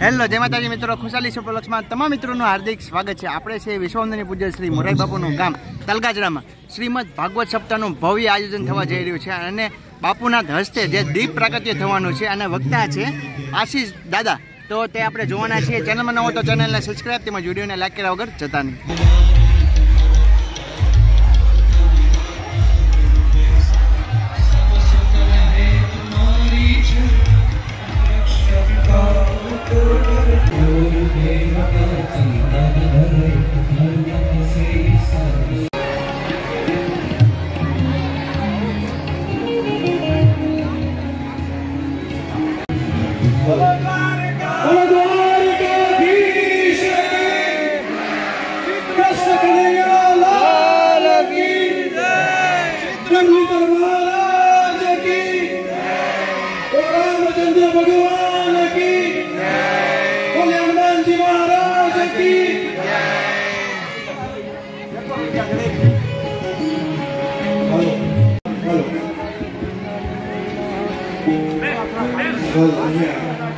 Hello જય માતાજી મિત્રો, ખુશાલી સુપરલક્ષમાં તમામ મિત્રોનું હાર્દિક સ્વાગત છે। આપણે છે વિશ્વવંદનીય પૂજ્ય શ્રી મોરારી બાપુનું ગામ તલગાજરામાં શ્રીમદ ભાગવત સપ્તાહનું ભવ્ય આયોજન થવા જઈ રહ્યું છે અને બાપુના હસ્તે જે દીપ પ્રાગટ્ય થવાનું છે અને વક્તા છે આશીષ દાદા। તો તે આપણે જોવાના છીએ। ચેનલમાં ન હોય તો ચેનલને સબસ્ક્રાઈબ, તેમજ વિડીયોને લાઈક કર્યા વગર જતા નહીં।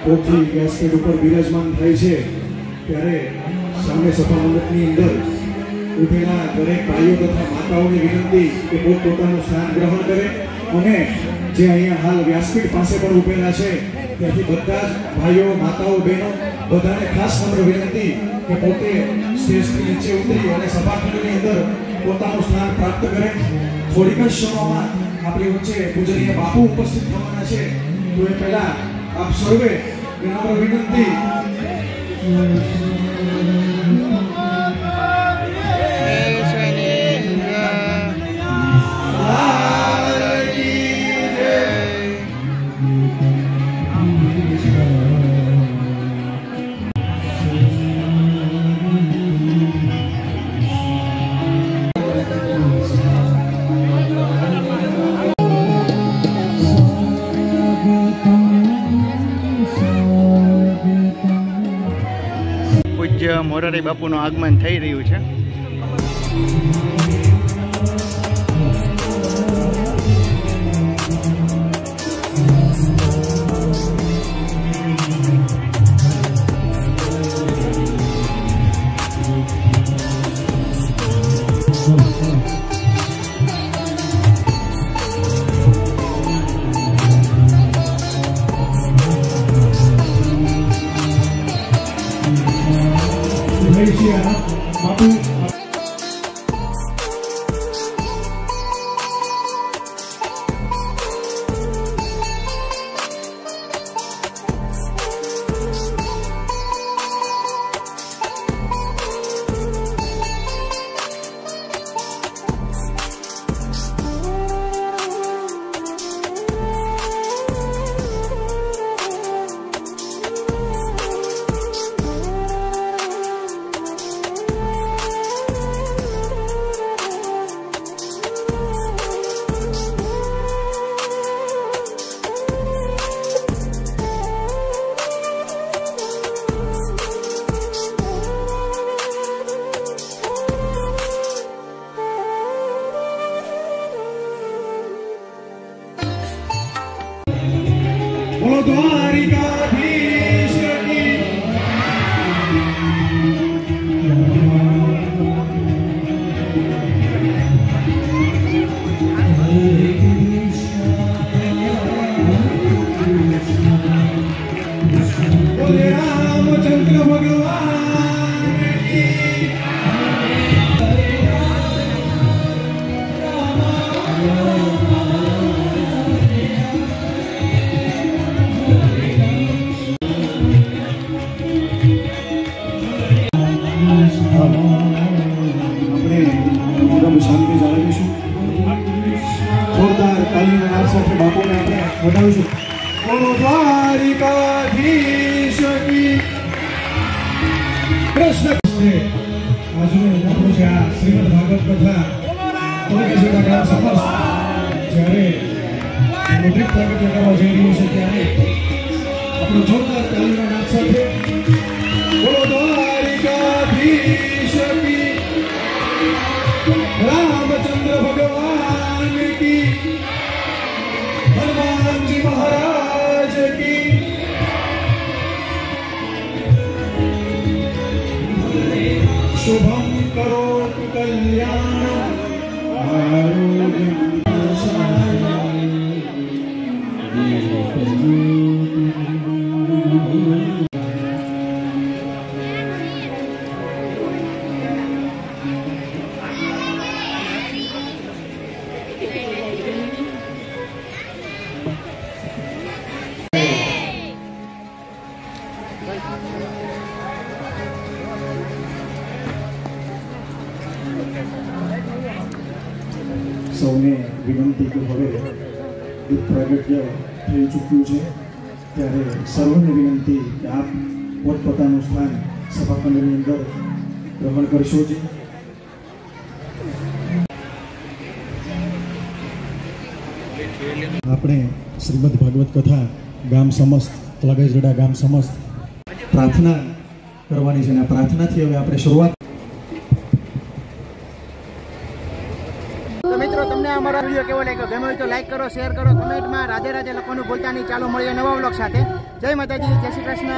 પોથી ગેસકેટ ઉપર બિરાજમાન થાય છે ત્યારે સામે સભા મંડપની અંદર ઉભેલા દરેક ભાઈઓ તથા માતાઓની વિનંતી કે પોતપોતાનું સ્થાન ગ્રહણ કરે અને જે અહીંયા હાલ વ્યાસપીઠ પાસે પણ ઉભેલા છે ત્યાંથી બધા જ ભાઈઓ, માતાઓ, બહેનો બધાને ખાસ નમ્ર વિનંતી કે પોતે સ્ટેજથી નીચે ઉતરી અને સભાખંડની અંદર પોતાનું સ્થાન પ્રાપ્ત કરે। થોડીક જ ક્ષણોમાં આપણી વચ્ચે પૂજનીય બાપુ ઉપસ્થિત થવાના છે। તો એ પહેલા आप सर्वे विनम्र विनंती મોરારી બાપુનું આગમન થઈ રહ્યું છે। श्रीमद भागवत कथा જ્યારે મુદ્રિત પ્રગતિ કરવા જઈ રહ્યું છે ત્યારે આપણો જોરદાર તાલીના નાદ સાથે બોલો દ્વારિકાધીશ કી, રામચંદ્ર ભગવાન કી, હનુમાનજી મહારાજ કી। સૌને વિનંતી કે હવે દીપ પ્રાગટ્ય થઈ ચૂક્યું છે, ત્યારે સર્વને વિનંતી કે આપ પોતપોતાનું સ્થાન સભાખંડની અંદર ગ્રહણ કરશો જી. આપણે શ્રીમદ ભાગવત કથા ગામ સમસ્ત તલગાજરડા ગામ સમસ્ત પ્રાર્થના કરવાની છે, અને પ્રાર્થનાથી હવે આપણે શરૂઆત. તો મિત્રો, તમને અમારો વિડીયો કેવો લાગ્યો? ગમ્યો હોય તો લાઈક કરો, શેર કરો, કમેન્ટમાં રાધે રાધે લખવાનું ભૂલતા નહીં. ચાલો મળીએ નવા વ્લોગ સાથે. જય માતાજી, જય શ્રી કૃષ્ણ.